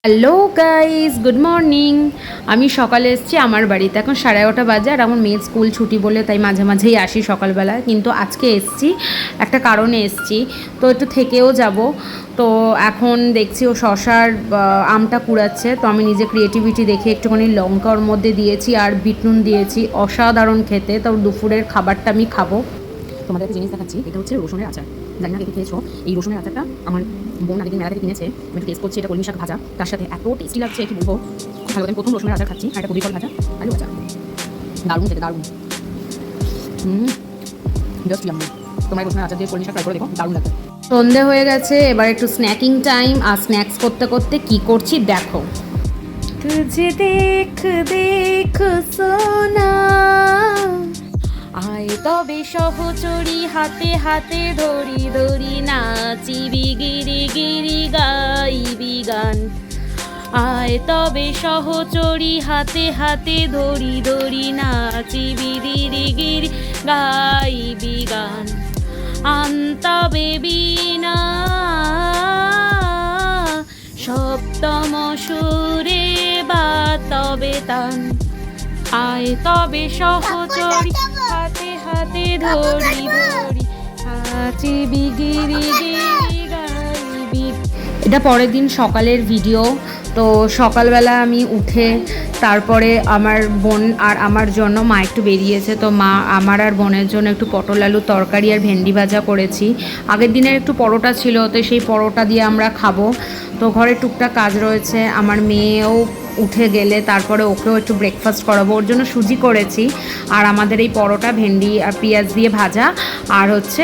Hello guys, good morning. আমি সকালে এসেছি আমার বাড়িতে, এখন 11:30 বাজে। আর আমার মেয়ের স্কুল ছুটি বলে তাই মাঝে মাঝেই আসি সকালবেলায়, কিন্তু আজকে এসেছি একটা কারণে এসেছি, তো একটু থেকেও যাব। তো এখন দেখছি ও শশার আমটা কুড়াচ্ছে, তো আমি নিজে ক্রিয়েটিভিটি দেখে একটুখানি লঙ্কা ওর মধ্যে দিয়েছি আর বিট নুন দিয়েছি, অসাধারণ খেতে। তো দুপুরের খাবারটা আমি খাবো। তোমাদের একটা জিনিস দেখাচ্ছি, এটা হচ্ছে রসুনের আচার। জানি না দেখে খেয়েছো, এই রসুনের আচারটা আমার বোন আগের মেলা থেকে কিনেছে। আমি একটু টেস্ট করছি, এটা কলমি শাক ভাজা, তার সাথে এত টেস্টি লাগছে কি বলবো। ভালো, আমি প্রথম রসুনের আচার খাচ্ছি, আর একটা পুরি ফল ভাজা, আলু ভাজা, দারুণ খেতে, দারুণ। Just yummy. তোমার রসুনের আচার দিয়ে কলমি শাক ট্রাই করে দেখো, দারুণ লাগবে। সন্ধে হয়ে গেছে, এবার একটু স্ন্যাকিং টাইম। আর স্ন্যাক্স করতে করতে কি করছি দেখো। তুঝে দেখ দেখ সোনা, আয় তবে সহচরি হাতে হাতে ধরি ধরি নাচিবি গিরি গিরি গাইবি গান। আয় তবে সহচরি হাতে হাতে ধরি ধরি নাচিবি গিরি গিরি গাইবি গান। আন্তবে বীণা সপ্তম সুরে বা তবে তান। আয় তবে সহচরি হাতে হাতে ধরি ধরি নাচিবি গিরি গিরি গাইবি। এটা পরের দিন সকালের ভিডিও। তো সকালবেলা আমি উঠে তারপরে আমার বোন আর আমার জন্য মা একটু বেরিয়েছে, তো মা আমার আর বোনের জন্য একটু পটল আলু তরকারি আর ভেন্ডি ভাজা করেছি। আগের দিনের একটু পরোটা ছিল, তো সেই পরোটা দিয়ে আমরা খাবো। তো ঘরে টুকটাক কাজ রয়েছে, আমার মেয়েও উঠে গেলে তারপরে ওকেও একটু ব্রেকফাস্ট করাবো, ওর জন্য সুজি করেছি। আর আমাদের এই পরোটা ভেন্ডি আর পেঁয়াজ দিয়ে ভাজা, আর হচ্ছে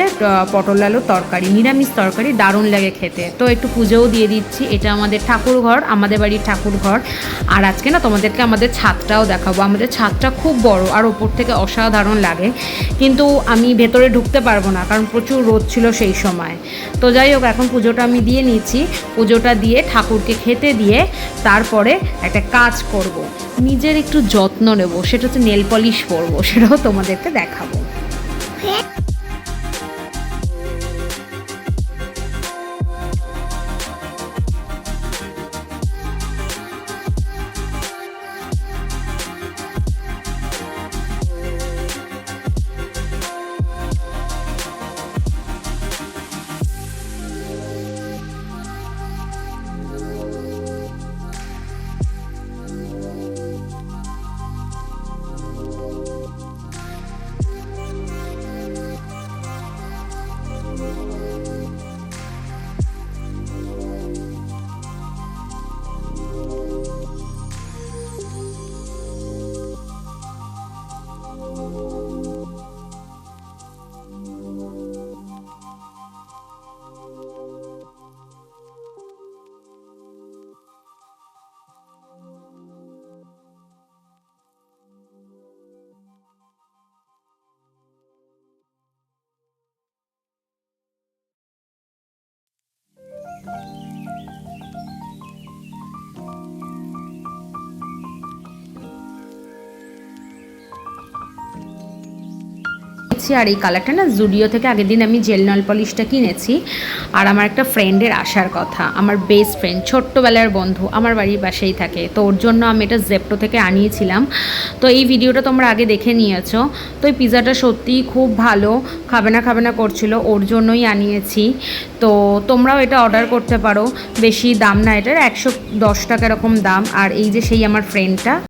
পটল আলু তরকারি, নিরামিষ তরকারি, দারুণ লাগে খেতে। তো একটু পুজোও দিয়ে দিচ্ছি। এটা আমাদের ঠাকুর ঘর, আমাদের বাড়ির ঠাকুর ঘর। আর আজকে না তোমাদেরকে আমাদের ছাদটাও দেখাবো। আমাদের ছাদটা খুব বড় আর ওপর থেকে অসাধারণ লাগে, কিন্তু আমি ভেতরে ঢুকতে পারবো না কারণ প্রচুর রোদ ছিল সেই সময়। তো যাই হোক, এখন পুজোটা আমি দিয়ে নিচ্ছি। পুজোটা দিয়ে ঠাকুরকে খেতে দিয়ে তারপরে একটা কাজ করব, নিজের একটু যত্ন নেব, সেটা হচ্ছে নেল পলিশ করবো, সেটাও তোমাদেরকে দেখাবো। আর এই কালারটা না জুডিও থেকে আগের দিন আমি জেল নল পলিশটা কিনেছি। আর আমার একটা ফ্রেন্ডের আসার কথা, আমার বেস্ট ফ্রেন্ড, ছোট্টবেলার বন্ধু, আমার বাড়ির পাশেই থাকে, তো ওর জন্য আমি এটা জেপ্টো থেকে আনিয়েছিলাম। তো এই ভিডিওটা তোমরা আগে দেখে নিয়েছো। তো এই পিৎজাটা সত্যিই খুব ভালো, খাবে না করছিল, ওর জন্যই আনিয়েছি। তো তোমরাও এটা অর্ডার করতে পারো, বেশি দাম না, এটার 110 টাকা এরকম দাম। আর এই যে সেই আমার ফ্রেন্ডটা।